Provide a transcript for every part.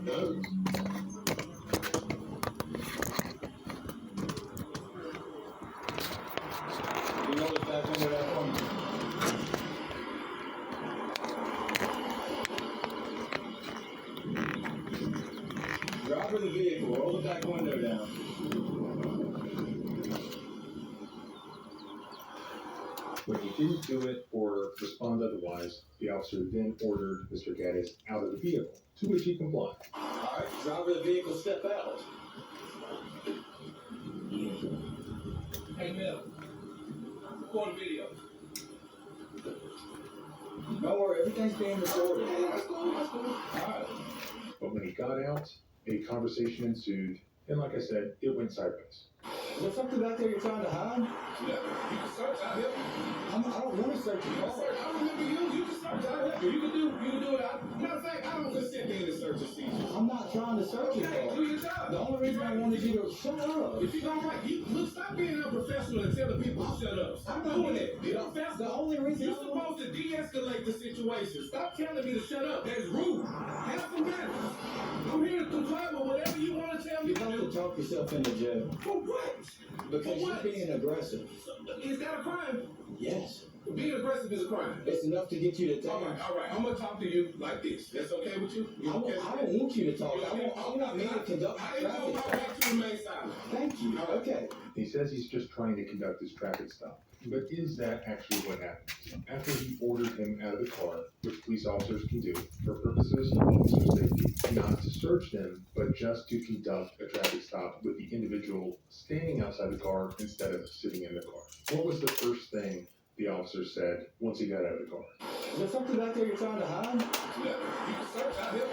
No. You know what's back under that one? Driver of the vehicle, roll the back window down. When he didn't do it or respond otherwise, the officer then ordered Mr. Gaddis out of the vehicle, to which he complied. All right, driver of the vehicle, step out. Hey, Mel. Record a video. Don't worry, everything's being recorded. Hey, that's cool. All right. But when he got out, a conversation ensued, and like I said, it went sideways. Is there something back there you're trying to hide? Yeah, you can search out here. I don't want to search You your can car. search. I remember you can search out here. You can do it. Matter of fact, I don't just sit there and search and see. I'm not trying to search your Okay, car. do your job. The only reason I wanted you to shut up. If you don't like, look, stop being unprofessional and telling people to shut up. Stop doing that. Be professional. The only reason You're supposed to de-escalate the situation. Stop telling me to shut up. That's rude. Have some manners. I'm here to comply with whatever you want to tell me you to have to do. talk yourself into jail For what? because For what? you're being aggressive. Is that a crime? Yes. Being aggressive is a crime. It's enough to get you to All talk. right. I'm gonna talk to you like this. That's okay with you? I You don't, okay? I don't want you to talk. I want me to conduct I ain't gonna traffic talk stop. back to remain silent. Thank you. Okay. He says he's just trying to conduct his traffic stop. But is that actually what happened? After he ordered him out of the car, which police officers can do for purposes of officer safety, not to search them, but just to conduct a traffic stop with the individual standing outside the car instead of sitting in the car. What was the first thing the officer said once he got out of the car? Is there something back there you're trying to hide? Yeah, you can search out here.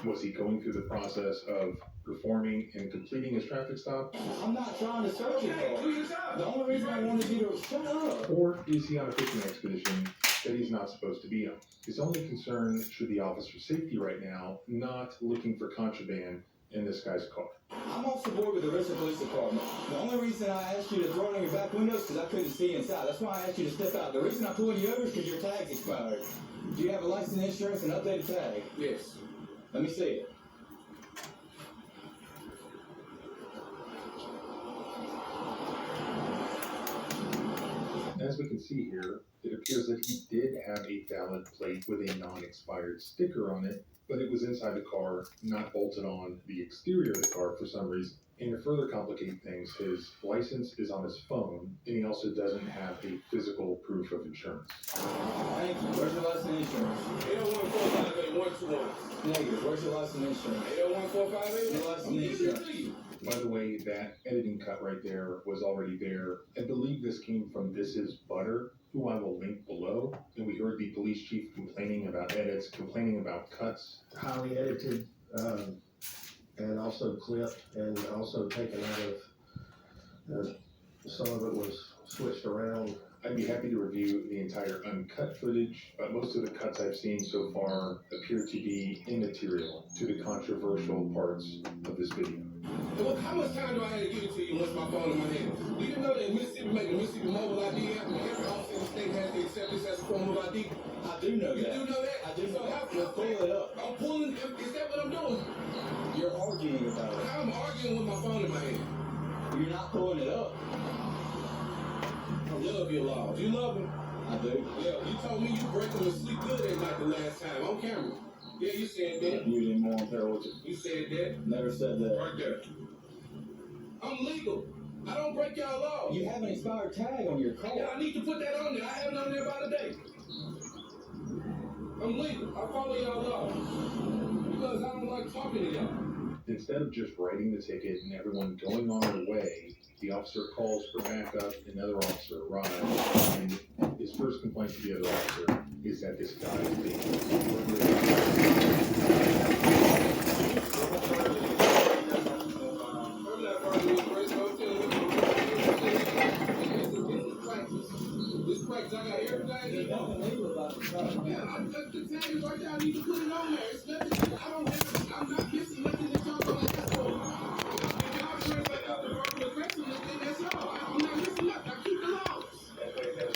Was he going through the process of performing and completing his traffic stop? I'm not trying to search your Okay, car. do your job. The only reason I wanted you to shut up. Or is he on a fishing expedition that he's not supposed to be on? His only concern should be officer safety right now, not looking for contraband in this guy's car. I'm off the board with the Richmond Police Department. The only reason I asked you to throw it on your back window is because I couldn't see inside. That's why I asked you to step out. The reason I'm pulling you over is because your tag's expired. Do you have a license, insurance, and updated tag? Yes. Let me see it. As we can see here, it appears that he did have a valid plate with a non-expired sticker on it, but it was inside the car, not bolted on the exterior of the car for some reason. And to further complicate things, his license is on his phone, and he also doesn't have a physical proof of insurance. Thank you. Where's your license and insurance? 801-458-121. Negative. Where's your license and insurance? 801-458. Your license I'm and giving it insurance. to you. By the way, that editing cut right there was already there. I believe this came from This Is Butter, who I will link below. And we heard the police chief complaining about edits, complaining about cuts. Highly edited, and also clipped, and also taken out of, some of it was switched around. I'd be happy to review the entire uncut footage, but most of the cuts I've seen so far appear to be immaterial to the controversial parts of this video. Look, how much time do I have to give it to you once my phone in my hand? Do you know that Mississippi make a Mississippi mobile ID app and every officer in the state has to accept this as a form of ID? I do know You that. do know that? I do So know that. how Well, pull it up. I'm pulling, is that what I'm doing? You're arguing about it. How I'm arguing with my phone in my hand? You're not pulling it up. I love your laws. You love them? I do. Yeah, you told me you break them and sleep good at night the last time on camera. Yeah, you said that. You didn't more on with you. You said that. Never said that. Right there. I'm legal. I don't break y'all laws. You have an expired tag on your car. Yeah, I need to put that on there. I have it on there by the day. I'm legal. I follow y'all laws. Because I don't like talking to y'all. Instead of just writing the ticket and everyone going on their way, the officer calls for backup, another officer arrives, and his first complaint to the other officer is that this guy is being This practice, I got everything. Yeah, the tag is right there. I need to put it on there. It's nothing. I'm not missing nothing that y'all don't ask for. If y'all translate out the verbal aggressiveness, then that's y'all. I'm not missing nothing. I keep the laws.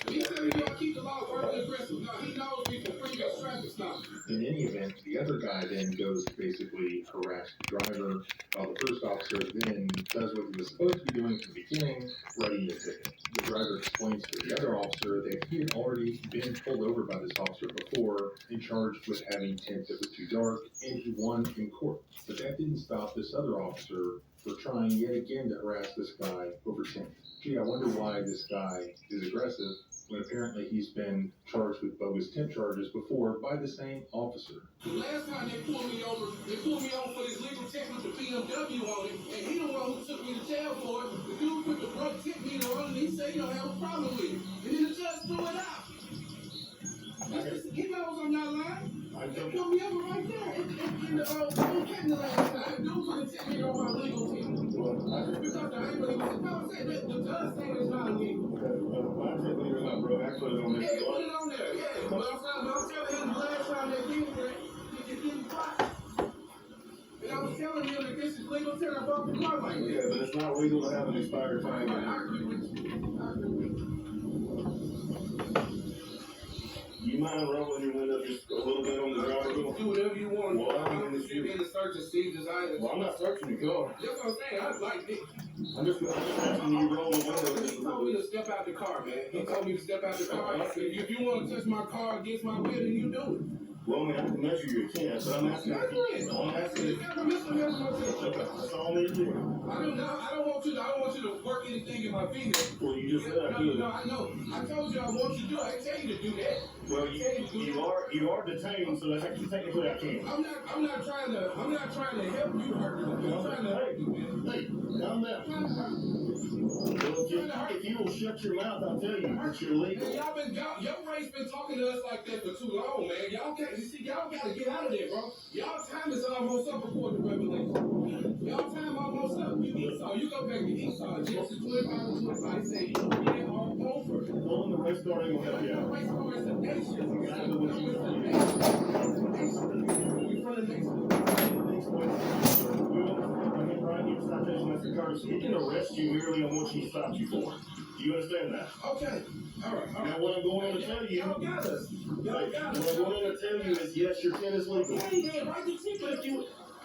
He said I keep the laws verbal aggressive. No, he knows me from previous traffic stops. And in any event, the other guy then goes to basically harass the driver, while the first officer then does what he was supposed to be doing from the beginning, writing the ticket. The driver explains to the other officer that he had already been pulled over by this officer before and charged with having tint that was too dark, and he won in court. But that didn't stop this other officer for trying yet again to harass this guy over tint. Gee, I wonder why this guy is aggressive when apparently he's been charged with bogus tint charges before by the same officer. The last time they pulled me over for this legal check with the BMW on it, and he the one who took me to jail for it. The dude put the broke tip meter on it, and he said he don't have a problem with it. And then the judge threw it out. He knows I'm not lying. They pulled me over right there in the the last time. The dude put the tip meter on my legal tip. Because I ain't really said that the judge said it's not illegal. My tip meter is not broke. Actually, it's on Yeah, this. they put it on there. Yeah, but I'm telling him the last time they did it, he didn't fight. And I was telling him that this is legal till I bought the car like Yeah, this. but it's not legal to have an expired Right, time. I agree with you. I agree with you. You mind rolling your window just a little bit on the driver's door? Do whatever you want. Well, I I'm just in the search of Steve's items. Well, I'm not searching your car. That's what I'm saying. I like it. I'm just asking you roll the window just a He little told me bit. to step out the car, man. He told me to step out the car. If you want to touch my car against my will, then you do it. Well, I have to measure your tent, so I'm asking if you. I'm asking You if got permission to measure my Okay, tent. that's all I need to do. I don't want you to work anything in my vehicle. Well, you just said I could. No, I know. I told you I want you to do it. I didn't tell you to do that. Well, you are detained, so that's actually technically I can't. I'm not trying to help you hurt you. I'm trying to help you, man. Hey, calm down. Well, if you will shut your mouth, I'll tell you that you're legal. Man, your race been talking to us like that for too long, man. Y'all gotta get out of there, bro. Y'all time is almost up according to Revelation. Y'all time almost up. You Esau, you go back to Esau. Genesis 25:25 say, "Yeah, all over." Pulling the race car ain't gonna help you The out. race car is a nation. Exactly what you It's a said. nation. We from the nation. He can arrest you merely on what he stopped you for. Do you understand that? Okay. All right. Now, what I'm going to tell you, Y'all got us. Y'all got us. what I'm going to tell you is, yes, your tent is legal. Yeah, right the ticket. But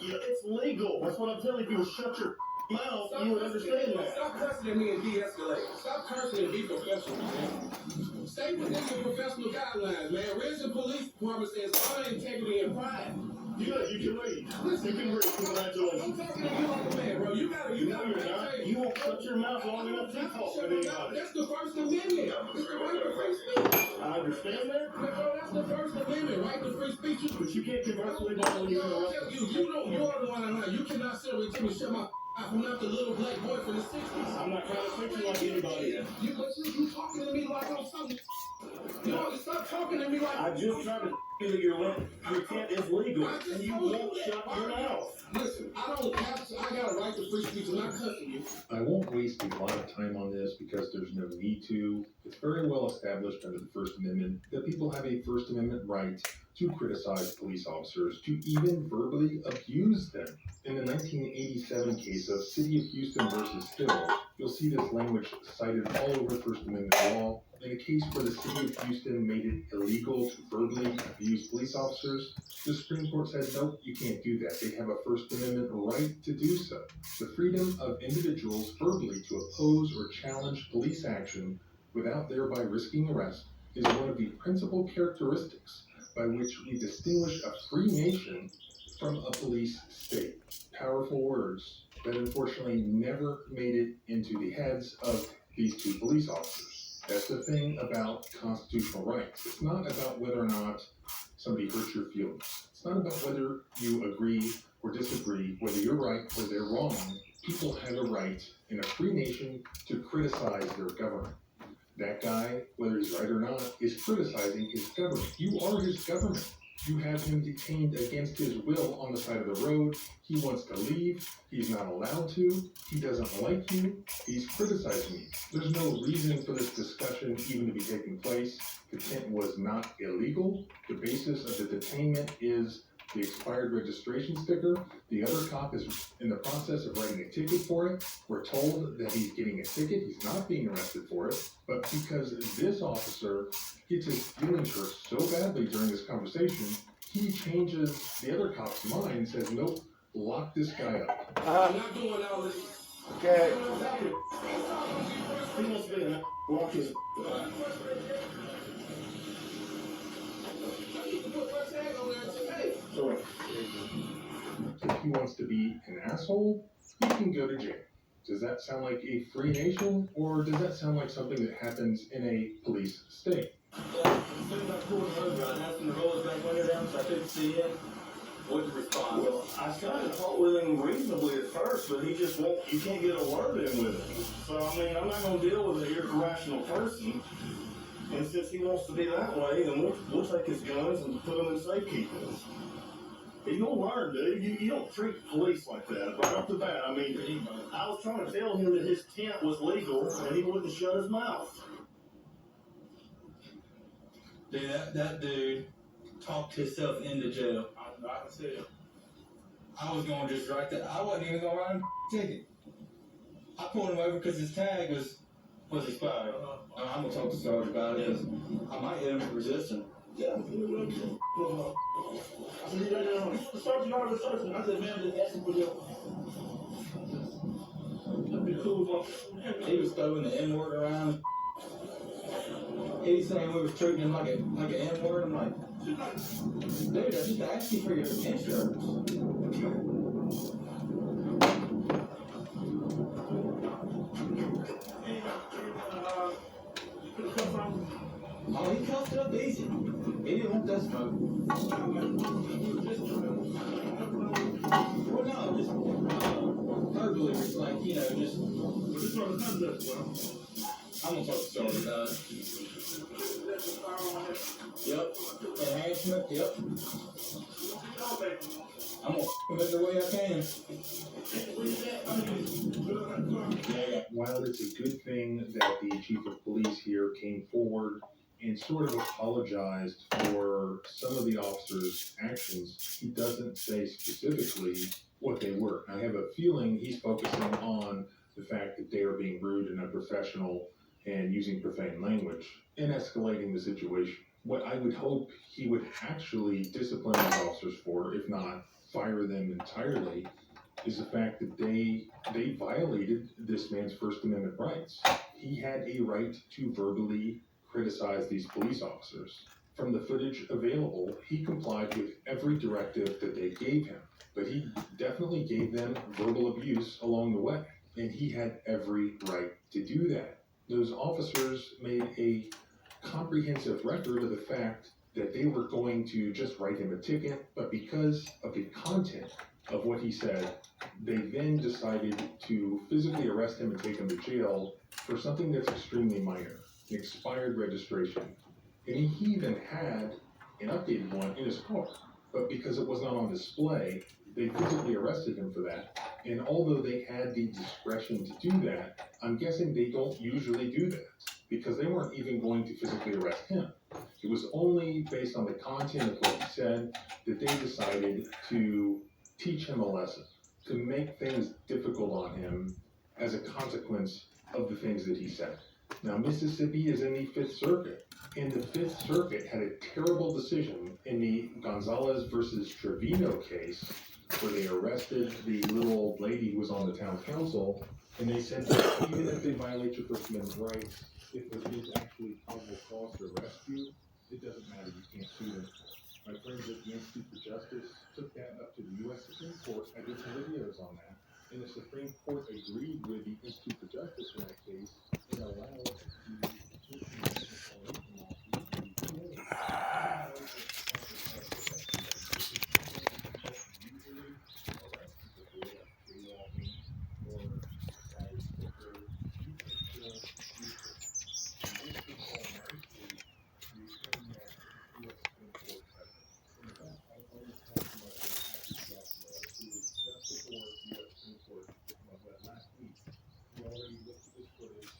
if it's legal. That's what I'm telling you. If you would shut your mouth, you would understand that. Stop cursing at me and de-escalate. Stop cursing and be professional, man. Stay within your professional guidelines, man. Risen Police Department says honor, integrity, and pride. You can read. You can read. I'm Congratulations. talking to you like a man, bro. You No, you're not. maintain. You won't shut your mouth long enough to talk to anybody. That's the First Amendment. It's the right to free speech. I understand that, Bro, that's the First Amendment, right to free speech. but you can't converse with anybody when you're in a rush. You're the one I know. You cannot sit and tell me shut my mouth. I'm not the little black boy from the 60s. I'm not trying to treat you like anybody is. You talking to me like I'm something. No, stop talking to me like I just tried to tell you your tent is legal, and you won't shut your mouth. Listen, I got a right to free speech. I'm not cussing you. I won't waste a lot of time on this because there's no need to. It's very well established under the First Amendment that people have a First Amendment right to criticize police officers, to even verbally abuse them. In the 1987 case of City of Houston versus Hill, you'll see this language cited all over First Amendment law. In a case where the City of Houston made it illegal to verbally abuse police officers, the Supreme Court said, nope, you can't do that. They have a First Amendment right to do so. The freedom of individuals verbally to oppose or challenge police action without thereby risking arrest is one of the principal characteristics by which we distinguish a free nation from a police state. Powerful words that unfortunately never made it into the heads of these two police officers. That's the thing about constitutional rights. It's not about whether or not somebody hurts your feelings. It's not about whether you agree or disagree, whether you're right or they're wrong. People have a right in a free nation to criticize their government. That guy, whether he's right or not, is criticizing his government. You are his government. You have him detained against his will on the side of the road. He wants to leave. He's not allowed to. He doesn't like you. He's criticizing you. There's no reason for this discussion even to be taking place. The tent was not illegal. The basis of the detainment is the expired registration sticker. The other cop is in the process of writing a ticket for it. We're told that he's getting a ticket. He's not being arrested for it. But because this officer gets his feelings hurt so badly during this conversation, he changes the other cop's mind and says, nope, lock this guy up. I'm not doing all this. Okay. He must be in lock his. Sorry. If he wants to be an asshole, he can go to jail. Does that sound like a free nation, or does that sound like something that happens in a police state? Yeah, as soon as I pulled him over, I asked him to roll his back window down so I couldn't see him. What's the response? Well, I kind of talked with him reasonably at first, but he just won't, you can't get a word in with him. So, I mean, I'm not going to deal with an irrational person. And since he wants to be that way, then we'll take his guns and put them in safekeeping. He's gonna learn, dude. You don't treat police like that right off the bat. I mean, I was trying to tell him that his tent was legal, and he wouldn't shut his mouth. Dude, that dude talked himself into jail. I can see it. I was going just right there. I wasn't even going to write him a ticket. I pulled him over because his tag was expired. I'm going to talk to Sarge about it because I might hit him for resisting. Yeah. I said, the sergeant out of the sergeant. I said, man, just ask him for your. That'd be cool. He was throwing the N-word around. He's saying we was treating him like an N-word. I'm like, dude, I just asked you for your insurance. Oh, he cuffed it up easy. He didn't want that smoke. Well, no, just verbally, it's like, you know, just. I'm gonna talk to Sarge about it. Yep. Enhancement, yep. I'm gonna come it the way I can. Yeah. While it's a good thing that the chief of police here came forward and sort of apologized for some of the officers' actions, he doesn't say specifically what they were. I have a feeling he's focusing on the fact that they are being rude and unprofessional and using profane language and escalating the situation. What I would hope he would actually discipline these officers for, if not fire them entirely, is the fact that they violated this man's First Amendment rights. He had a right to verbally criticize these police officers. From the footage available, he complied with every directive that they gave him, but he definitely gave them verbal abuse along the way, and he had every right to do that. Those officers made a comprehensive record of the fact that they were going to just write him a ticket, but because of the content of what he said, they then decided to physically arrest him and take him to jail for something that's extremely minor, an expired registration. And he even had an updated one in his car, but because it was not on display, they physically arrested him for that. And although they had the discretion to do that, I'm guessing they don't usually do that because they weren't even going to physically arrest him. It was only based on the content of what he said that they decided to teach him a lesson, to make things difficult on him as a consequence of the things that he said. Now, Mississippi is in the Fifth Circuit, and the Fifth Circuit had a terrible decision in the Gonzalez versus Trevino case where they arrested the little old lady who was on the town council, and they said that even if they violate your First Amendment rights, if there is actually probable cause to arrest you, it doesn't matter, you can't sue them. My friends at the Institute for Justice took that up to the U.S. Supreme Court. I did some videos on that, and the Supreme Court agreed with the Institute for Justice in that case and allowed the last week, we already looked at this footage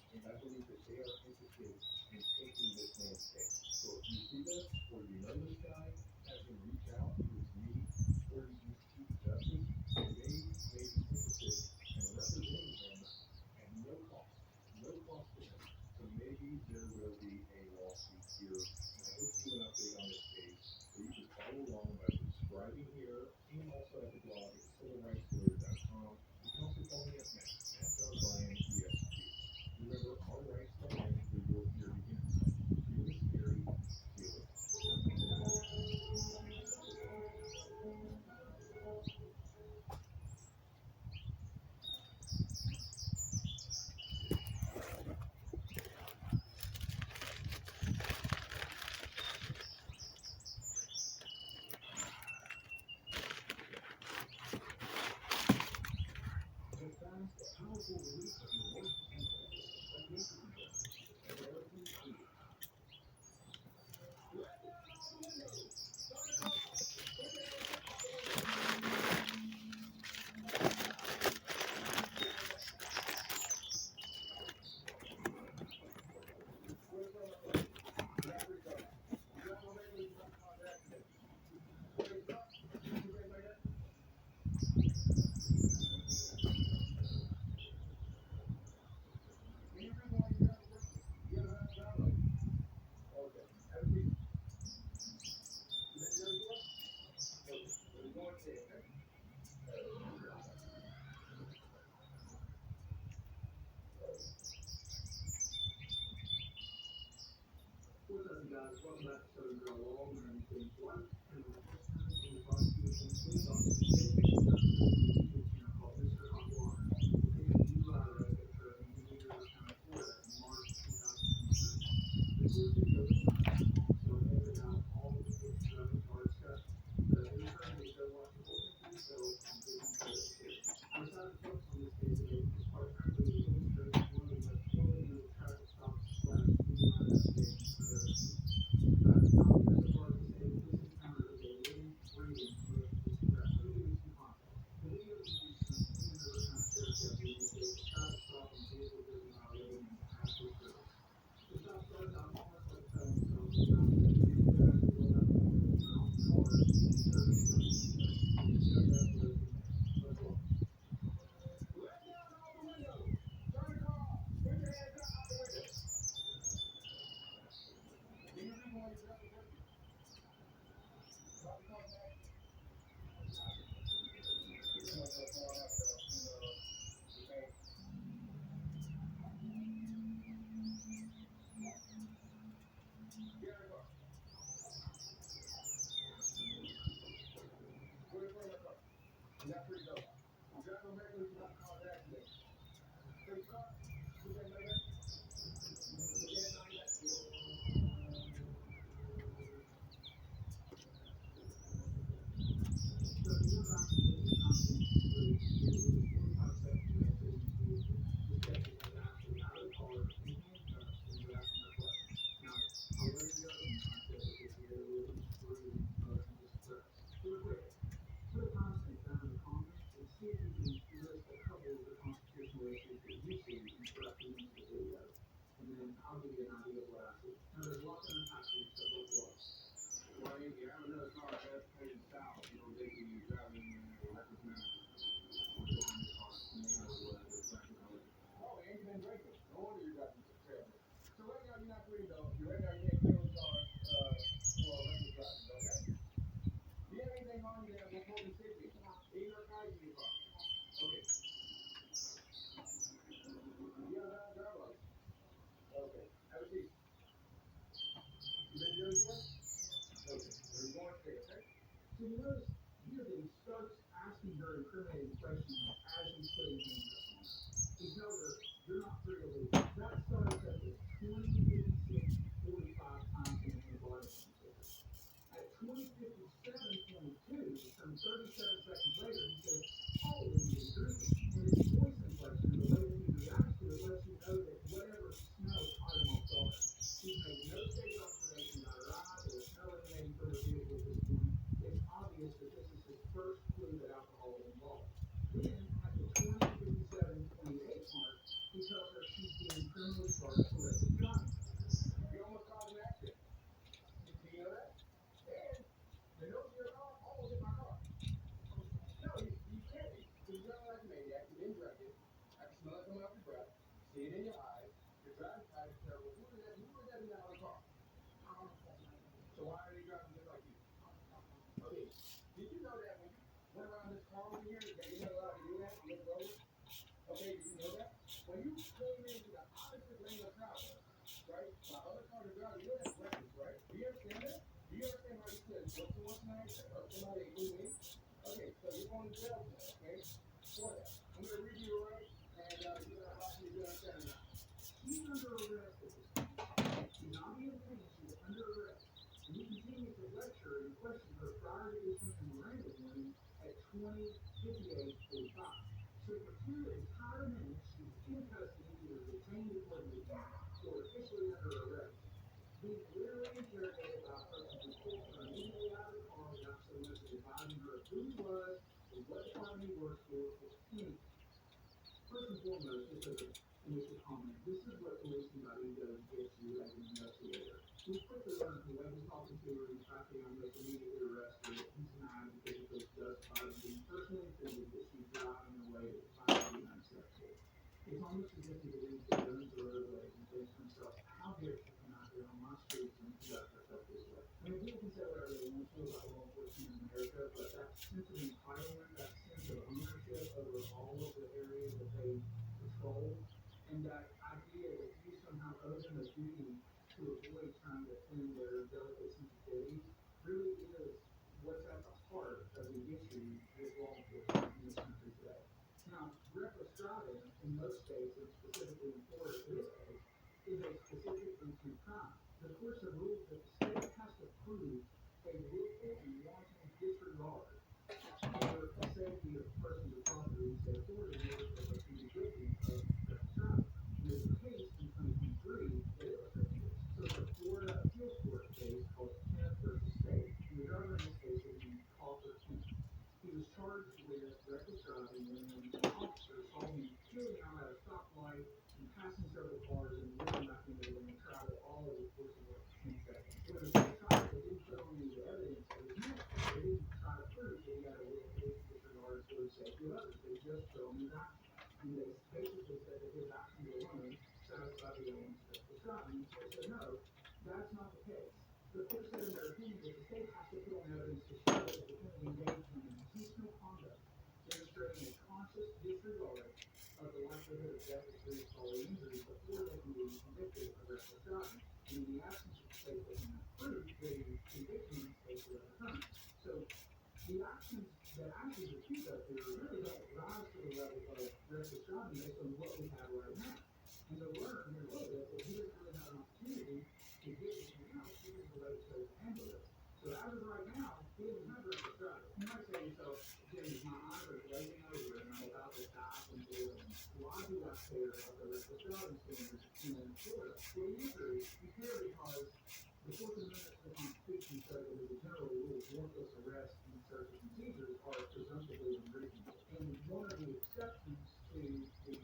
Is that pretty dope? I'm driving regularly without a car accident. Pretty car? Who's that like that? Yeah, no, I got you. So if you look around the content, really, 45 seconds of that sitting in the vehicle, this guy has actually out of the car in handcuffs and was asking her questions. Now, I'll let you go in the concept of this really extreme emotion distress. Real quick, put a timestamp down in the comments and see if you can list a couple of the constitutional issues that you see in track into the video. And then I'll give you an idea of what I see. Now, there's a lot to unpack here, so let's watch. Well, if you have another car that's heading south, you know, basically driving reckless manner with the on the car, and they know what the flashing color. Oh, and you've been drinking. No wonder you're driving so terribly. So right now you're not free though. You right now you can't clear the car for reckless driving, okay? Do you have anything on you that will pull the safety? No. Any narcotics in your car? No. Okay. Do you have a valid driver license? Okay. Have a seat. You been to jail before? Okay. Where are you going today, okay? So you notice here that he starts asking her incriminating questions as he's putting handcuffs on her. He tells her, "You're not free to leave." That starts at the 20:56:45 timestamp in the body cam footage. At 20:57:22, some 37 seconds later, he says, "Oh, and you've been drinking." And his voice inflection and the way that he reacts to it lets you know that whatever he smells caught him off guard. He's made no stated observation about her eyes or the smell emanating from her vehicle at this point. It's obvious that this is his first clue that alcohol is involved. Then, at the 20:57:28 mark, he tells her she's being criminally charged for reckless driving. You almost caused an accident. Do you know that? And the nose of your car almost hit my car. No, you can't be. You're driving like a maniac. You didn't drink it. I can smell it coming off your breath. See it in your eyes. Your driving pattern is terrible. Who was that in that other car? So why are they driving just like you? Okay. Did you know that when you went around this car over here, that you're not allowed to do that on this road? Okay, did you know that? When you came into the opposite lane of travel, right? My other car to drive, you know that's reckless, right? Do you understand that? Do you understand how you could look someone tonight and hurt somebody, including me? Okay, so you're going to jail tonight, okay? For that. I'm going to read you a right, and you're going to watch me if you understand or not. She's under arrest at this point. She's not being detained, she's under arrest. And he continues to lecture and question her prior to issuing a Miranda warning at 20:58:45. So for 2 entire minutes, she's in custody, either detained according to him or officially under arrest. Being literally interrogated by a person who pulled her immediately out of the car without so much as advising her of who he was or what department he works for or anything. First and foremost, just as an initial comment, this is what policing by ego gets you as an investigator. We quickly learn from the way he's talking to her and the fact that he almost immediately arrests her that he's mad because he feels justified in being personally offended that she's driving in a way that finds to be unacceptable. It's almost as if he believes that guns are roadways and thinks to himself, how dare she come out here on my streets and conduct herself this way? I mean, people can say whatever they want to about law enforcement in America, but that sense of entitlement, that sense of ownership over all of the areas that they patrol, and that idea that you somehow owe them a duty to avoid trying to offend their delicate sensitivities really is what's at the heart of the issue with law enforcement in this country today. Now, reckless driving in most states, and specifically in Florida for this case, is a specific intent crime. The courts have ruled that the state has to prove a willful and wanton disregard for the safety of persons or property in the state of Florida in order for a person to be guilty of reckless driving. And there's a case in 2023 that illustrates this. So it's a Florida appeals court case called Kenneth versus State. And the driver in this case was named Crawford Kenneth. He was charged with reckless driving when an officer saw him peeling out at a stoplight and passing several cars and whipping back into the lane, travel all over the course of like 10 seconds. When the state tried, they didn't put on any evidence of his neck. They didn't try to prove that he had a willful disregard for the safety of others. They just put on his actions. And they basically said that his actions alone satisfied the elements of reckless driving. And the court said, no, that's not the case. The court said in their opinion that the state has to put on evidence to show that the defendant engaged in intentional conduct, demonstrating a conscious disregard of the likelihood of death or serious bodily injury before they can be convicted of reckless driving. And in the absence of the state putting that proof, the conviction in this case would overturn. So the actions that actually the two up here really don't rise to the level of reckless driving based on what we have right now. And to learn here a little bit that he doesn't really have an opportunity to get anything else because of the legislative to handle it. So as of right now, he doesn't have reckless driving. You might say to yourself, James, my eyes are glazing over and I'm about to die from boredom. Why do I care about the reckless driving standards in Florida? Well, the answer is you care because the Fourth Amendment to the Constitution says that as a general rule, warrantless arrests and searches and seizures are presumptively unreasonable. And one of the exceptions to the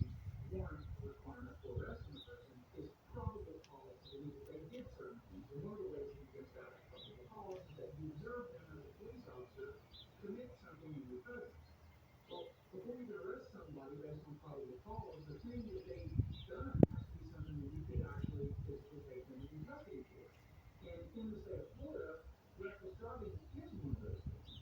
warrant requirement for arresting a person is probable cause to believe that they did certain things. And one of the ways that you can establish probable cause is that you observe them as a police officer commit something in your presence. Well, before you can arrest somebody based on probable cause, the thing that they've done has to be something that you could actually physically take them into custody for. And in the state of Florida, reckless driving is one of those things.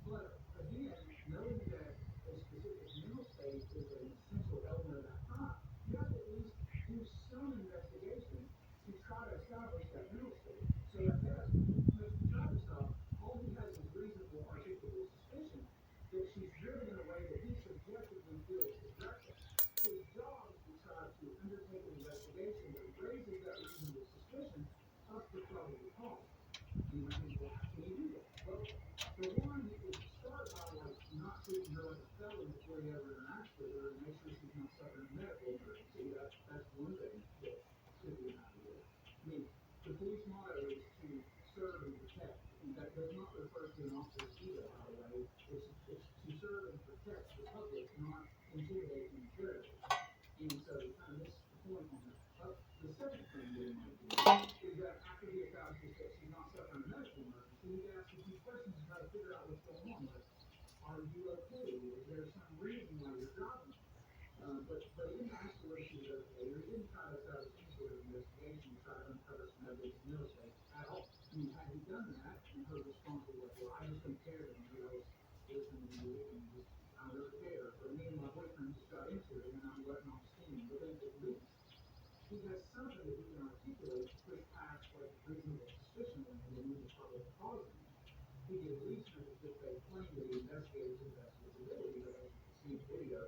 But again, knowing that a specific mental state is an essential element of that crime, you have to at least do some investigation to try to establish that mental state. So at best, when he makes the traffic stop, all he has is reasonable articulable suspicion that she's driven in a way that he subjectively feels is reckless. His job is to try to undertake an investigation that raises that reasonable suspicion up to probable cause. And you might think, well, how can he do that? Well, for one, he could start by like not treating her like a felon before he ever interacts with her and make sure she's not suffering a medical emergency. That's one thing that could be an idea. I mean, the police motto is to serve and protect, and that does not refer to an officer's ego, by the way. It's to serve and protect the public, not intimidate and interrogate. And so he kind of missed the point on that. The second thing that he might do is that after he establishes that she's not suffering a medical emergency, he can ask a few questions to try to figure out what's going on. Like, are you okay? Is there some reason why you're driving? But he didn't ask her whether she was okay, or he didn't try to establish any sort of investigation to try to uncover some evidence of mental state at all. I mean, had he done that, and her response was like, well, I just don't care anymore. I was listening to music and just, I don't really care. Or me and my boyfriend just got into it, and I'm letting off steam. But then at least he has something that he can articulate to push past like reasonable suspicion land and into probable cause land. He could at least make a good faith claim that he investigated to the best of his ability, but as you can see in the video,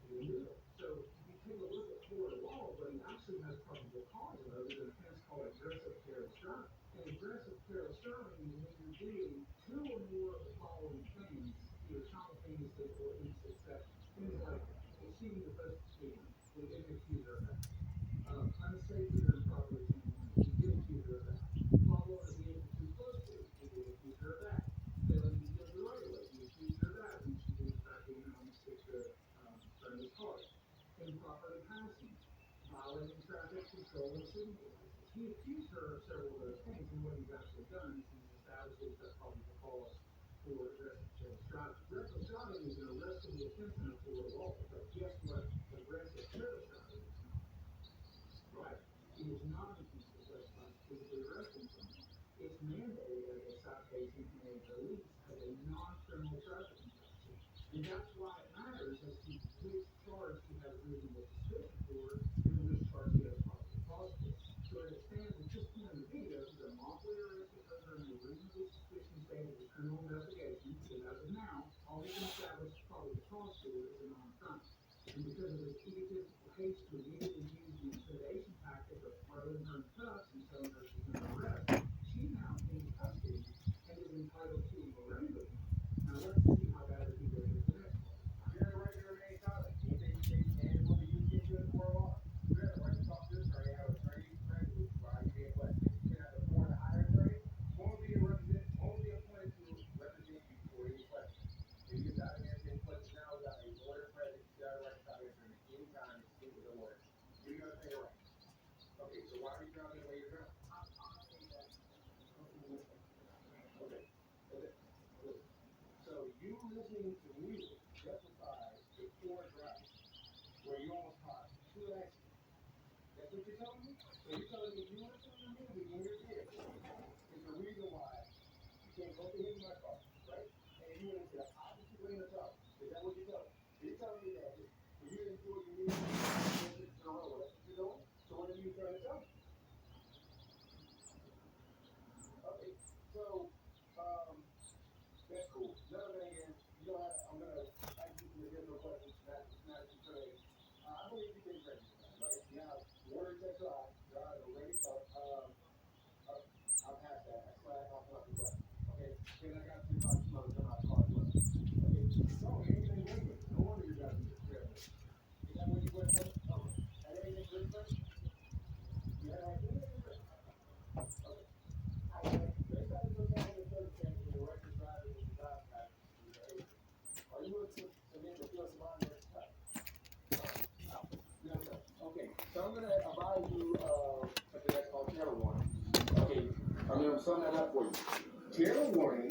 he didn't do it. So if you take a look at Florida law, what he actually has probable cause of is an offense called aggressive careless driving. And aggressive careless driving is when you're doing two or more of the following things, either simultaneously or in succession. Things like exceeding the posted speed limit. We didn't accuse her of that. Unsafely or improperly changing lanes. We did accuse her of that. Following a vehicle too closely. We did accuse her of that. Failing to yield the right of way. We accused her of that when she was in fact doing it almost six front of his car. Improperly passing. Violating traffic control and signal devices. He accused her of several of those things, and what he's actually done is he's established that probable cause for aggressive careless driving. Reckless driving is an arrestable offense under Florida law, but guess what? Aggressive careless driving is not. Right? It is not an offense that justifies physically arresting someone. It's mandated as a citation and a release as a non-criminal traffic infraction. And that's why it matters as to which charge he has reasonable suspicion for and which charge he has probable cause for. So as it stands at this point in the video, he's unlawfully arrested her during a reasonable suspicion stage of his criminal investigation, because as of now, all he can establish probable cause for is a non-crime. And because of his egotistical haste to immediately use the intimidation tactic of throwing her in cuffs and telling her she's under arrest, she's now in custody and is entitled to a Miranda warning. Now let's see how bad he goes with the next part. You have the right to remain silent. Anything you say can and will be used against you in a court of law. You have the right to talk to an attorney and have an attorney present with you while you being questioned. You can have the appoint a hire attorney. One will be appointed to represent you for any questions. If you decide to answer any questions now without a lawyer present, you still have the right to stop answering at any time and speak with a lawyer. Do you understand your rights? Okay, so why are you driving the way you're driving? Okay. So you listening to music justifies a poor driving where you almost caused two accidents. That's what you're telling me? So you're telling me you listen to music in your vehicle is the reason why you can't go to hit my car, right? And you went into the opposite lane of traffic. Is that what you're telling me? You're telling me that for you to enjoy your music, you listen to the road. That's what you're doing? So what are you trying to tell me? Okay, so, that's cool. Another thing is, So I'm gonna advise you, something that's called terror warning. Okay, I'm gonna sum that up for you. Terror warning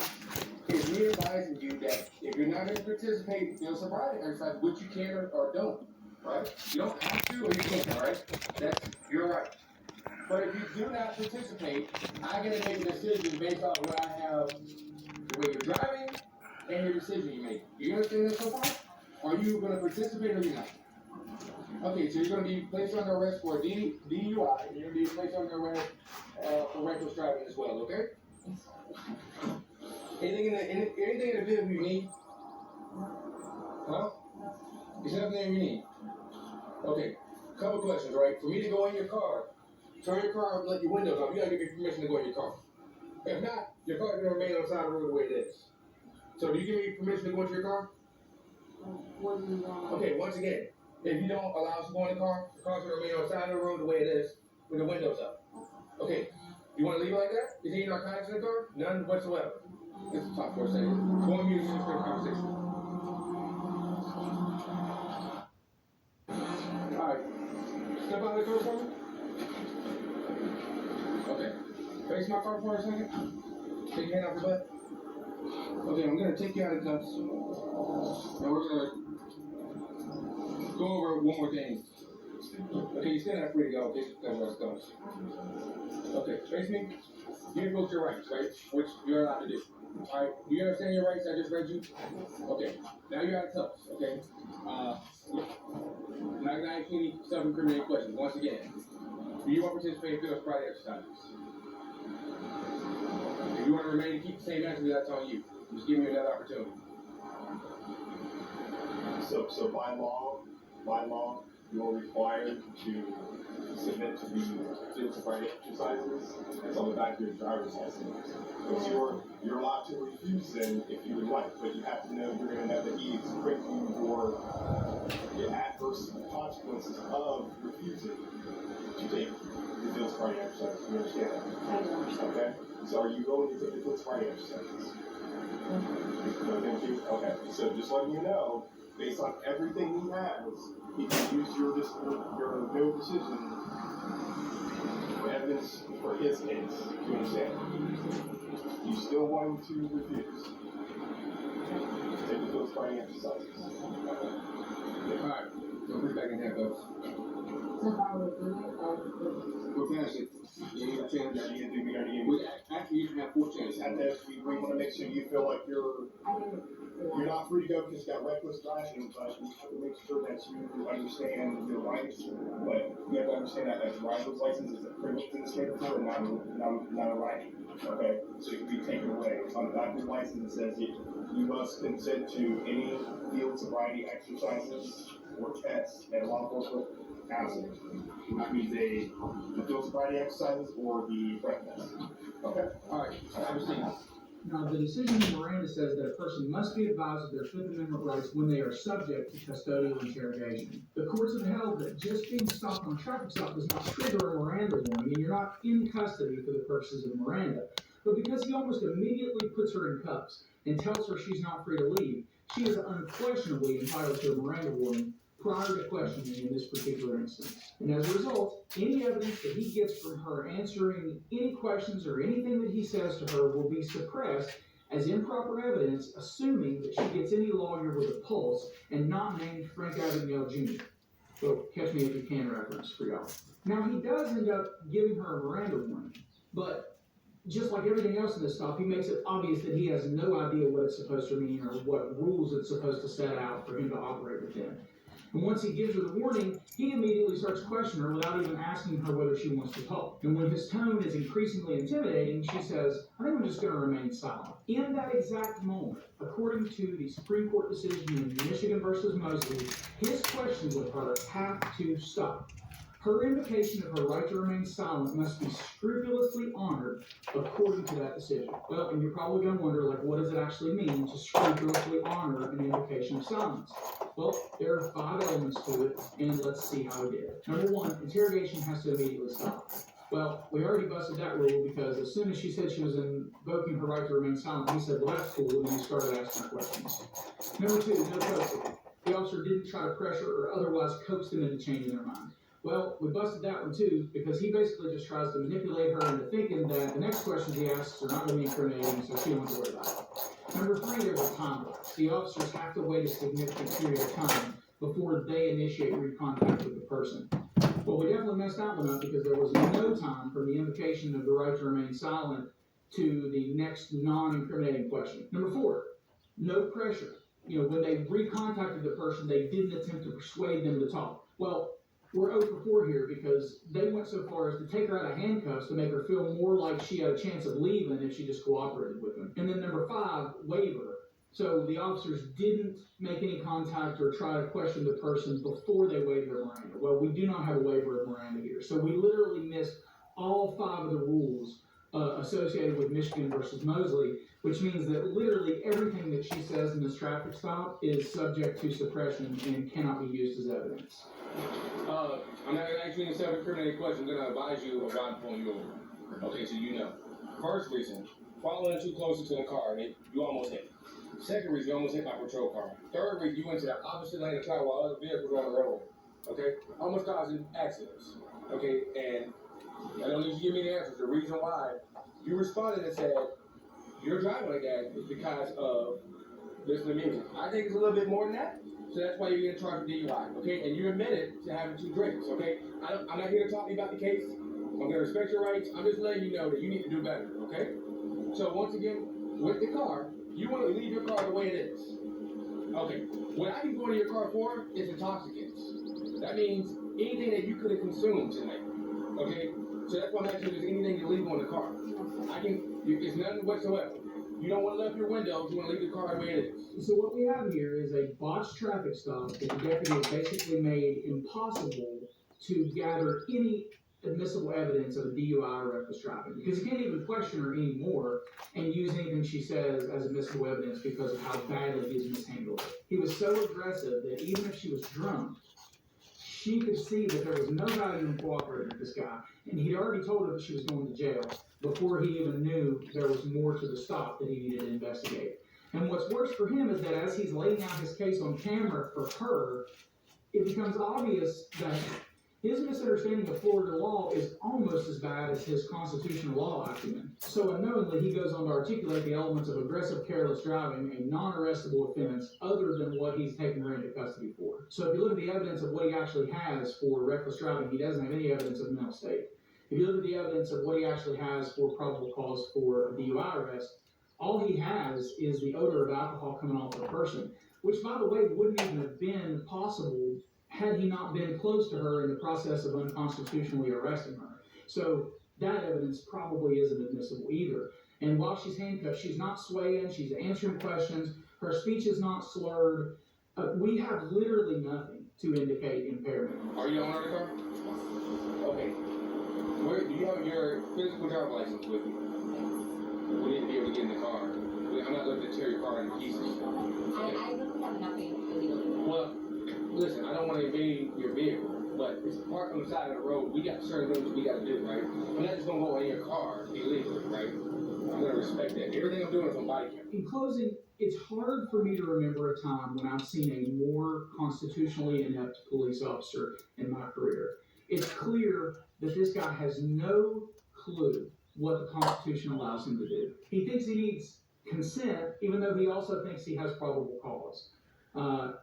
is me advising you that if you're not gonna participate in a sobriety exercise, which you can or don't, right? You don't have to or you can't, right? That's your right. But if you do not participate, I gotta make a decision based on what I have, the way you're driving, and your decision you make. You understand that so far? Are you gonna participate or you're not? Okay, so you're gonna be placed under arrest for DUI, and you're gonna be placed under arrest for reckless driving as well, okay? Anything in the vehicle you need? Huh? Is everything you need? Okay, couple questions, right? For me to go in your car, turn your car up, let your windows off, you gotta give me permission to go in your car. If not, your car's gonna remain on the side of the road the way it is. So do you give me permission to go into your car? What do you want? Okay, once again, if you don't allow us to go in the car's gonna remain on the side of the road the way it is, with the windows up. Okay, you wanna leave it like that? Is there any narcotics in the car? None whatsoever. This is top 4 seconds. Go on mute, just for the conversation. Alright, step out of the car for me. Okay, face my car for a second. Take your hand off your butt. Okay, I'm gonna take you out of cuffs. And we're gonna go over one more thing. Okay, you still not free to go. Okay, let's go. Okay, face me. You invoke your rights, right? Which you're allowed to do. Alright, do you understand your rights I just read you? Okay, now you're out of cuffs, okay? I'm not gonna ask you any self-incriminating questions. Once again, do you want to participate in field sobriety exercises? If you want to remain and keep the same answer, that's on you. Just give me another opportunity. So by law, you're required to submit to the field sobriety exercises that's on the back of your driver's license. So you're allowed to refuse them if you would like, but you have to know you're going to have the ease breaking the adverse consequences of refusing to take the field sobriety exercise. You understand that? I don't understand. Okay. So are you going to take the field sobriety exercises? No, thank you. Okay. So just letting you know, based on everything he has, he can use your no decision for evidence for his case. You understand? You still want him to refuse. Take the field sobriety exercises. Alright, so put it back in handcuffs. So if I would do it, We're past it. You need a chance. Actually, you can have 4 chances. And then we want to make sure you feel like you're not free to go because you got reckless driving, but we have to make sure that you understand your rights. But you have to understand that a driver's license is a privilege in the state of Florida, not a right. Okay, so it can be taken away. On the back of your license, it says you must consent to any field sobriety exercises or tests that law enforcement asks. That means the field sobriety exercises or the breath test. Okay. All right, I understand. Now, the decision in Miranda says that a person must be advised of their Fifth Amendment rights when they are subject to custodial interrogation. The courts have held that just being stopped on a traffic stop does not trigger a Miranda warning, and you're not in custody for the purposes of Miranda. But because he almost immediately puts her in cuffs and tells her she's not free to leave, she is unquestionably entitled to a Miranda warning prior to questioning in this particular instance. And as a result, any evidence that he gets from her answering any questions or anything that he says to her will be suppressed as improper evidence, assuming that she gets any lawyer with a pulse and not named Frank Abagnale Jr. So, catch me if you can reference for y'all. Now, he does end up giving her a Miranda warning, but just like everything else in this stop, he makes it obvious that he has no idea what it's supposed to mean or what rules it's supposed to set out for him to operate within. And once he gives her the warning, he immediately starts questioning her without even asking her whether she wants to talk. And when his tone is increasingly intimidating, she says, "I think I'm just going to remain silent." In that exact moment, according to the Supreme Court decision in Michigan versus Mosley, his questions of her have to stop. Her invocation of her right to remain silent must be scrupulously honored according to that decision. Well, and you're probably going to wonder, what does it actually mean to scrupulously honor an invocation of silence? Well, there are 5 elements to it, and let's see how he did. Number 1, interrogation has to immediately stop. Well, we already busted that rule because as soon as she said she was invoking her right to remain silent, he said, "Well, that's cool," and he started asking her questions. Number 2, no coaxing. The officer didn't try to pressure or otherwise coax them into changing their mind. Well, we busted that one too, because he basically just tries to manipulate her into thinking that the next questions he asks are not going to be incriminating, so she don't have to worry about it. Number three, there's a time lapse. The officers have to wait a significant period of time before they initiate recontact with the person. Well, we definitely messed that one up because there was no time from the invocation of the right to remain silent to the next non-incriminating question. Number four, no pressure. When they recontacted the person, they didn't attempt to persuade them to talk. Well, we're 0 for 4 here because they went so far as to take her out of handcuffs to make her feel more like she had a chance of leaving if she just cooperated with them. And then number 5, waiver. So the officers didn't make any contact or try to question the person before they waived their Miranda. Well, we do not have a waiver of Miranda here. So we literally missed all 5 of the rules associated with Michigan versus Mosley, which means that literally everything that she says in this traffic stop is subject to suppression and cannot be used as evidence. I'm not gonna ask you any self-incriminating questions. I'm gonna advise you of why I'm pulling you over. Okay, so you know. First reason, following too closely to the car, and you almost hit. Second reason, you almost hit my patrol car. Third reason, you went to the opposite lane of the car while other vehicles were on the road. Okay, almost causing accidents. Okay, and I don't need you to give me the answers. The reason why you responded and said you're driving like that is because of listening to music. I think it's a little bit more than that. So that's why you're getting charged with DUI, okay? And you admitted to having 2 drinks, okay? I'm not here to talk to you about the case. I'm gonna respect your rights. I'm just letting you know that you need to do better, okay? So once again, with the car, you want to leave your car the way it is. Okay, what I can go into your car for is intoxicants. That means anything that you could have consumed tonight, okay? So that's why I'm asking you if there's anything illegal in the car. It's nothing whatsoever. You don't want to lift your windows, you want to leave the car the way it is. So what we have here is a botched traffic stop that the deputy has basically made impossible to gather any admissible evidence of a DUI or reckless driving, because you can't even question her anymore and use anything she says as admissible evidence because of how badly he's mishandled it. He was so aggressive that even if she was drunk, she could see that there was no value in cooperating with this guy, and he'd already told her that she was going to jail before he even knew there was more to the stop that he needed to investigate. And what's worse for him is that as he's laying out his case on camera for her, it becomes obvious that his misunderstanding of Florida law is almost as bad as his constitutional law acumen. So unknowingly, he goes on to articulate the elements of aggressive, careless driving, a non-arrestable offense other than what he's taken her into custody for. So if you look at the evidence of what he actually has for reckless driving, he doesn't have any evidence of mental state. If you look at the evidence of what he actually has for probable cause for a DUI arrest, all he has is the odor of alcohol coming off the person, which, by the way, wouldn't even have been possible had he not been close to her in the process of unconstitutionally arresting her. So that evidence probably isn't admissible either. And while she's handcuffed, she's not swaying, she's answering questions, her speech is not slurred. We have literally nothing to indicate impairment. Are you the owner of the car? Okay. Do you have your physical driver's license with you? We need to be able to get in the car. I'm not looking to tear your car into pieces. I really have nothing illegal. Well, listen, I don't want to invade your vehicle, but it's parked on the side of the road. We got certain things we got to do, right? I'm not just going to go in your car illegally, right? I'm going to respect that. Everything I'm doing is on body cam. In closing, it's hard for me to remember a time when I've seen a more constitutionally inept police officer in my career. It's clear that this guy has no clue what the Constitution allows him to do. He thinks he needs consent, even though he also thinks he has probable cause.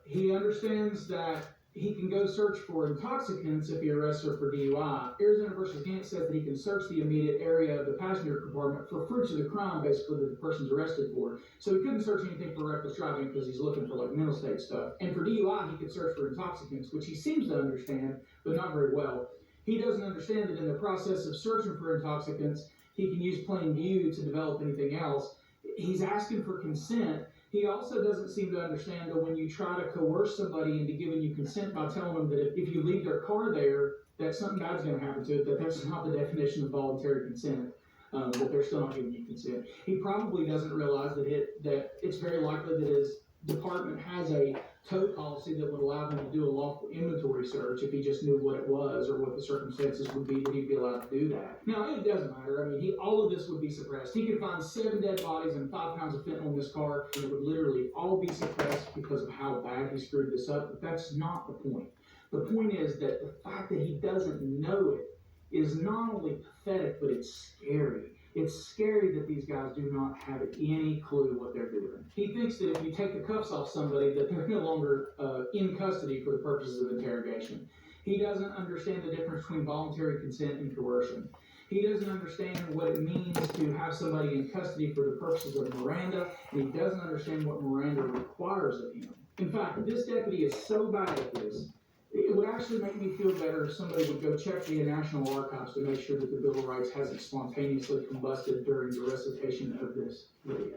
He understands that he can go search for intoxicants if he arrests her for DUI. Arizona versus Gant says that he can search the immediate area of the passenger compartment for fruits of the crime, basically, that the person's arrested for. So he couldn't search anything for reckless driving because he's looking for like mental state stuff. And for DUI, he could search for intoxicants, which he seems to understand, but not very well. He doesn't understand that in the process of searching for intoxicants, he can use plain view to develop anything else. He's asking for consent. He also doesn't seem to understand that when you try to coerce somebody into giving you consent by telling them that if you leave their car there, that something bad's going to happen to it, that's not the definition of voluntary consent, that they're still not giving you consent. He probably doesn't realize that it's very likely that his department has a tow policy that would allow him to do a lawful inventory search if he just knew what it was or what the circumstances would be that he'd be allowed to do that. Now, it doesn't matter. I mean, all of this would be suppressed. He could find 7 dead bodies and 5 pounds of fentanyl in this car, and it would literally all be suppressed because of how bad he screwed this up, but that's not the point. The point is that the fact that he doesn't know it is not only pathetic, but it's scary. It's scary that these guys do not have any clue what they're doing. He thinks that if you take the cuffs off somebody, that they're no longer in custody for the purposes of interrogation. He doesn't understand the difference between voluntary consent and coercion. He doesn't understand what it means to have somebody in custody for the purposes of Miranda, and he doesn't understand what Miranda requires of him. In fact, this deputy is so bad at this, it would actually make me feel better if somebody would go check the National Archives to make sure that the Bill of Rights hasn't spontaneously combusted during the recitation of this video.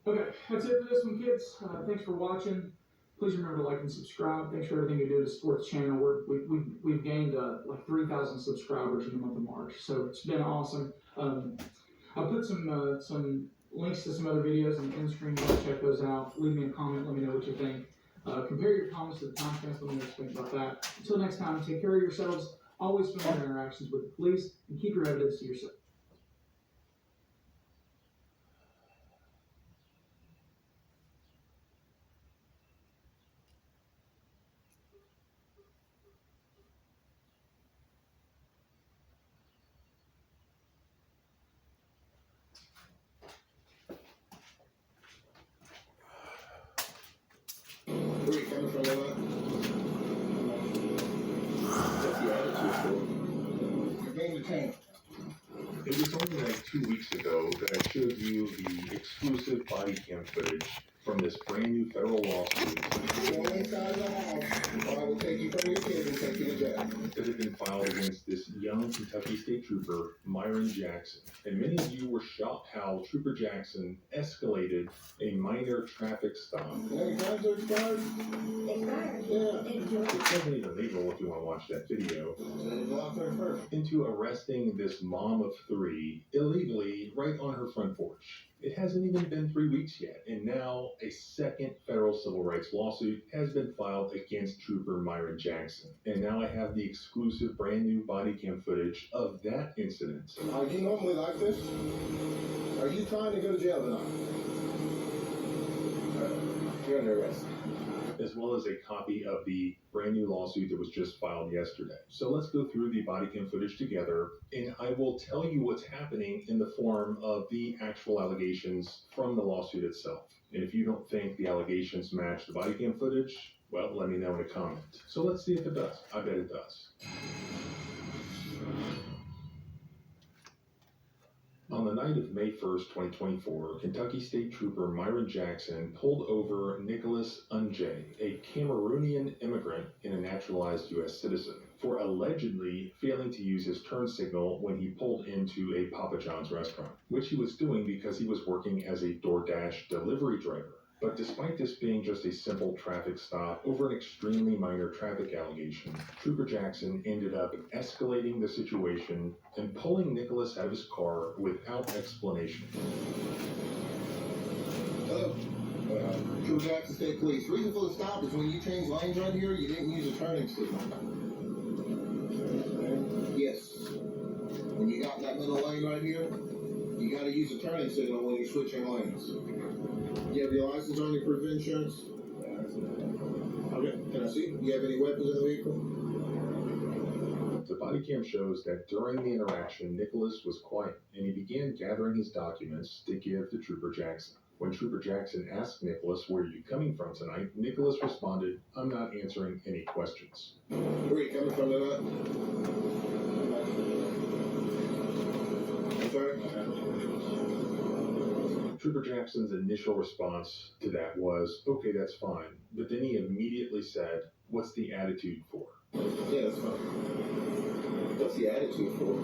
Okay, that's it for this one, kids. Thanks for watching. Please remember to like and subscribe. Thanks for everything you do to support the channel. We've gained like 3,000 subscribers in the month of March, so it's been awesome. I'll put some links to some other videos on the end screen. You can check those out. Leave me a comment. Let me know what you think. Compare your comments to the timestamps. Let me know what you think about that. Until next time, take care of yourselves. Always film your interactions with the police and keep your evidence to yourself. Where you coming from, Lord? What's the attitude for? You're being detained. It was only like 2 weeks ago that I showed you the exclusive body cam footage from this brand new federal lawsuit Go inside the house, or I will take you from your kids and take you to jail. that had been filed against this young Kentucky State Trooper, Myron Jackson. And many of you were shocked how Trooper Jackson escalated a minor traffic stop. Any times are expired? Expired. Yeah. It wasn't even legal if you want to watch that video. Then July 31st. Into arresting this mom of 3 illegally right on her front porch. It hasn't even been 3 weeks yet, and now a second federal civil rights lawsuit has been filed against Trooper Myron Jackson. And now I have the exclusive brand new body cam footage of that incident. Are you normally like this? Are you trying to go to jail tonight? You're under arrest. As well as a copy of the brand new lawsuit that was just filed yesterday. So let's go through the body cam footage together, and I will tell you what's happening in the form of the actual allegations from the lawsuit itself. And if you don't think the allegations match the body cam footage, well, let me know in a comment. So let's see if it does. I bet it does. On the night of May 1st, 2024, Kentucky State Trooper Myron Jackson pulled over Nicholas Unjay, a Cameroonian immigrant and a naturalized U.S. citizen, for allegedly failing to use his turn signal when he pulled into a Papa John's restaurant, which he was doing because he was working as a DoorDash delivery driver. But despite this being just a simple traffic stop over an extremely minor traffic allegation, Trooper Jackson ended up escalating the situation and pulling Nicholas out of his car without explanation. Hello. Trooper Jackson State Police. Reason for the stop is when you changed lanes right here, you didn't use a turning signal. Yes. When you got in that middle lane right here, you gotta use a turning signal when you're switching lanes. You have your license on your proof of insurance? Okay. Can I see? You have any weapons in the vehicle? The body cam shows that during the interaction, Nicholas was quiet, and he began gathering his documents to give to Trooper Jackson. When Trooper Jackson asked Nicholas, "Where are you coming from tonight?" Nicholas responded, "I'm not answering any questions." Where are you coming from tonight? I'm sorry? Trooper Jackson's initial response to that was, "Okay, that's fine." But then he immediately said, "What's the attitude for?" Yeah, that's fine. What's the attitude for?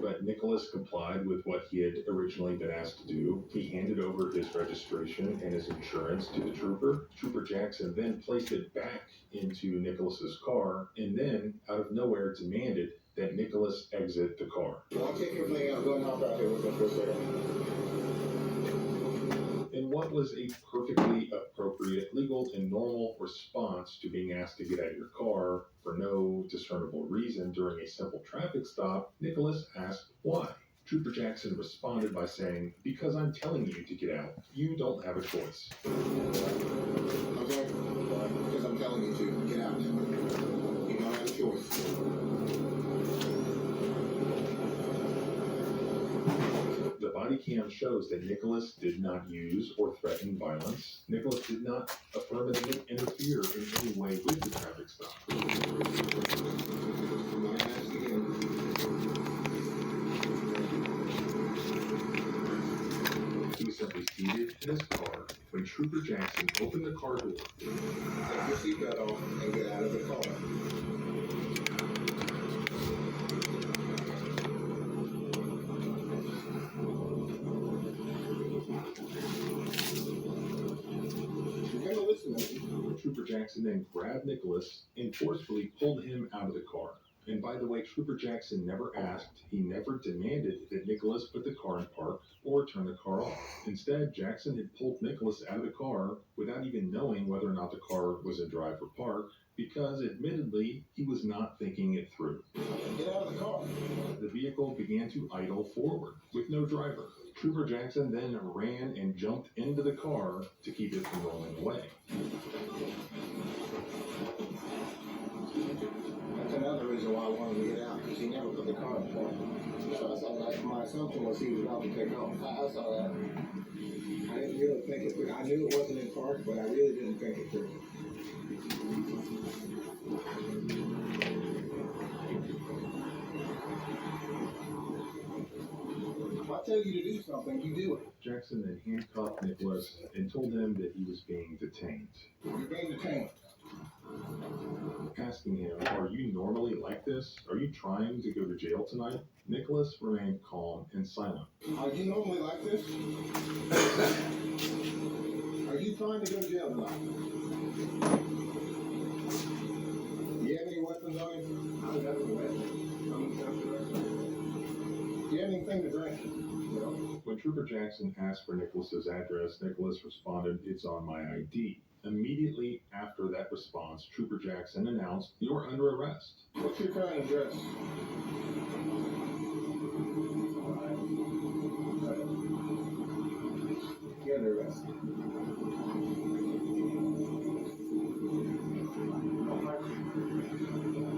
But Nicholas complied with what he had originally been asked to do. He handed over his registration and his insurance to the trooper. Trooper Jackson then placed it back into Nicholas's car, and then, out of nowhere, demanded that Nicholas exit the car. Well, I'll take everything out. Go and hop out here with me for a second. In what was a perfectly appropriate, legal, and normal response to being asked to get out of your car for no discernible reason during a simple traffic stop, Nicholas asked why. Trooper Jackson responded by saying, "Because I'm telling you to get out, you don't have a choice." Okay? Because I'm telling you to, get out. You don't have a choice. The body cam shows that Nicholas did not use or threaten violence. Nicholas did not affirmatively interfere in any way with the traffic stop. I'm gonna ask again. He was simply seated in his car when Trooper Jackson opened the car door. Take your seatbelt off and get out of the car. You're gonna listen to me. Trooper Jackson then grabbed Nicholas and forcefully pulled him out of the car. And by the way, Trooper Jackson never asked, he never demanded that Nicholas put the car in park or turn the car off. Instead, Jackson had pulled Nicholas out of the car without even knowing whether or not the car was in drive or park, because admittedly, he was not thinking it through. Get out of the car. The vehicle began to idle forward with no driver. Trooper Jackson then ran and jumped into the car to keep it from rolling away. That's another reason why I wanted to get out, because he never put the car in park. So I saw that. My assumption was he was about to take off. I saw that. I didn't really think it through. I knew it wasn't in park, but I really didn't think it through. If I tell you to do something, you do it. Jackson then handcuffed Nicholas and told him that he was being detained. You're being detained. Asking him, "Are you normally like this? Are you trying to go to jail tonight?" Nicholas remained calm and silent. Are you normally like this? Are you trying to go to jail tonight? Do you have any weapons on you? I don't have any weapons. Do you have anything to drink? No. When Trooper Jackson asked for Nicholas's address, Nicholas responded, "It's on my ID." Immediately after that response, Trooper Jackson announced, "You're under arrest." What's your current address? You're under arrest.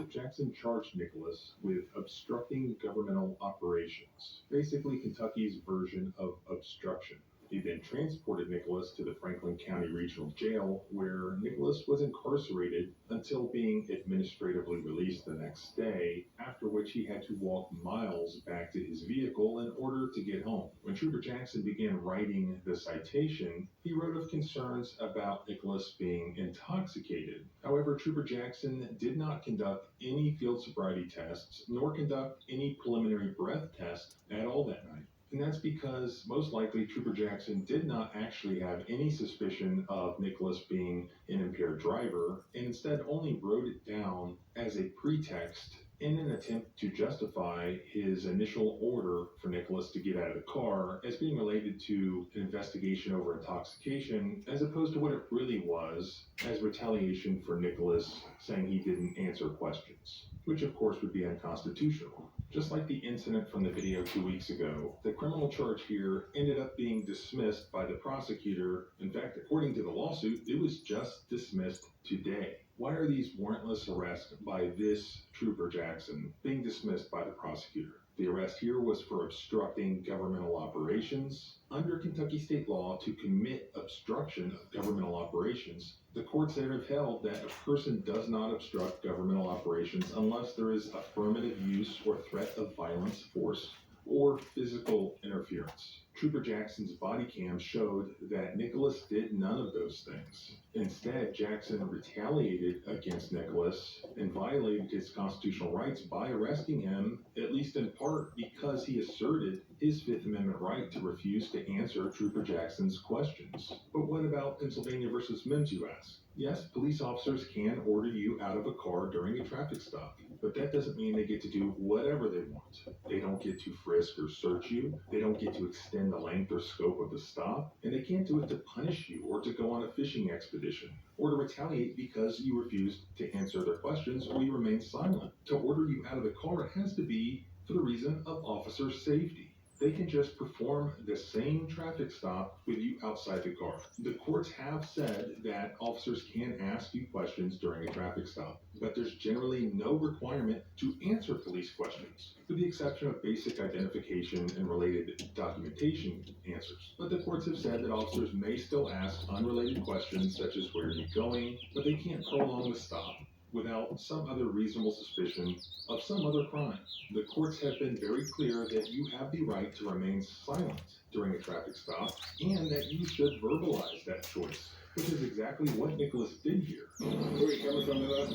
Jackson charged Nicholas with obstructing governmental operations, basically Kentucky's version of obstruction. He then transported Nicholas to the Franklin County Regional Jail, where Nicholas was incarcerated until being administratively released the next day, after which he had to walk miles back to his vehicle in order to get home. When Trooper Jackson began writing the citation, he wrote of concerns about Nicholas being intoxicated. However, Trooper Jackson did not conduct any field sobriety tests, nor conduct any preliminary breath test at all that night. And that's because most likely Trooper Jackson did not actually have any suspicion of Nicholas being an impaired driver, and instead only wrote it down as a pretext in an attempt to justify his initial order for Nicholas to get out of the car as being related to an investigation over intoxication, as opposed to what it really was as retaliation for Nicholas saying he didn't answer questions, which of course would be unconstitutional. Just like the incident from the video 2 weeks ago, the criminal charge here ended up being dismissed by the prosecutor. In fact, according to the lawsuit, it was just dismissed today. Why are these warrantless arrests by this Trooper Jackson being dismissed by the prosecutor? The arrest here was for obstructing governmental operations. Under Kentucky state law, to commit obstruction of governmental operations, the courts there have held that a person does not obstruct governmental operations unless there is affirmative use or threat of violence, force, or physical interference. Trooper Jackson's body cam showed that Nicholas did none of those things. Instead, Jackson retaliated against Nicholas and violated his constitutional rights by arresting him, at least in part because he asserted his Fifth Amendment right to refuse to answer Trooper Jackson's questions. But what about Pennsylvania versus Mims, you ask? Yes, police officers can order you out of a car during a traffic stop, but that doesn't mean they get to do whatever they want. They don't get to frisk or search you. They don't get to extend the length or scope of the stop, and they can't do it to punish you or to go on a fishing expedition or to retaliate because you refused to answer their questions or you remain silent. To order you out of the car, it has to be for the reason of officer safety. they can just perform the same traffic stop with you outside the car. The courts have said that officers can ask you questions during a traffic stop, but there's generally no requirement to answer police questions, with the exception of basic identification and related documentation answers. But the courts have said that officers may still ask unrelated questions such as where are you going, but they can't prolong the stop without some other reasonable suspicion of some other crime. The courts have been very clear that you have the right to remain silent during a traffic stop and that you should verbalize that choice, which is exactly what Nicholas did here. Where are you coming from, Nicholas?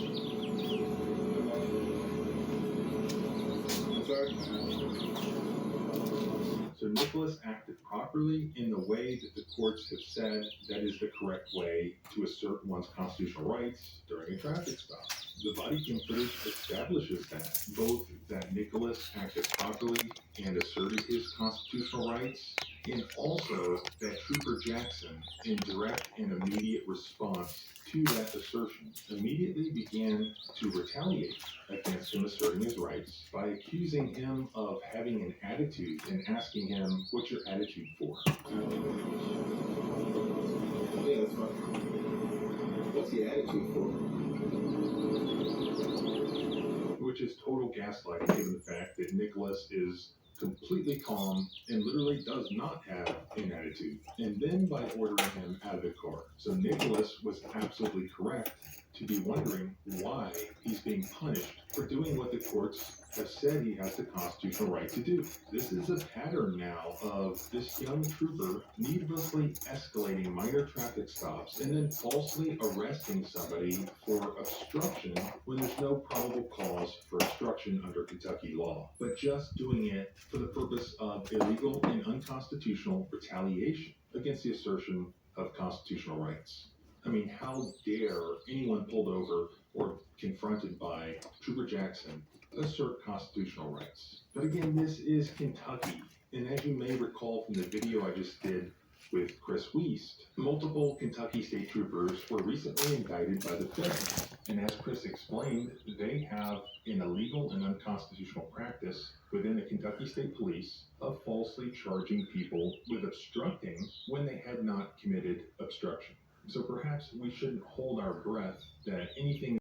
I'm sorry? So Nicholas acted properly in the way that the courts have said that is the correct way to assert one's constitutional rights during a traffic stop. The body cam footage establishes that, both that Nicholas acted properly and asserted his constitutional rights, and also that Trooper Jackson, in direct and immediate response to that assertion, immediately began to retaliate against him asserting his rights by accusing him of having an attitude and asking him, what's your attitude for? Yeah, that's fine. What's the attitude for? Which is total gaslighting given the fact that Nicholas is completely calm and literally does not have an attitude, and then by ordering him out of the car. So Nicholas was absolutely correct to be wondering why he's being punished for doing what the courts have said he has the constitutional right to do. This is a pattern now of this young trooper needlessly escalating minor traffic stops and then falsely arresting somebody for obstruction when there's no probable cause for obstruction under Kentucky law, but just doing it for the purpose of illegal and unconstitutional retaliation against the assertion of constitutional rights. I mean, how dare anyone pulled over or confronted by Trooper Jackson assert constitutional rights? But again, this is Kentucky, and as you may recall from the video I just did with Chris Wiest, multiple Kentucky state troopers were recently indicted by the feds. And as Chris explained, they have an illegal and unconstitutional practice within the Kentucky State Police of falsely charging people with obstructing when they had not committed obstruction. So perhaps we shouldn't hold our breath that anything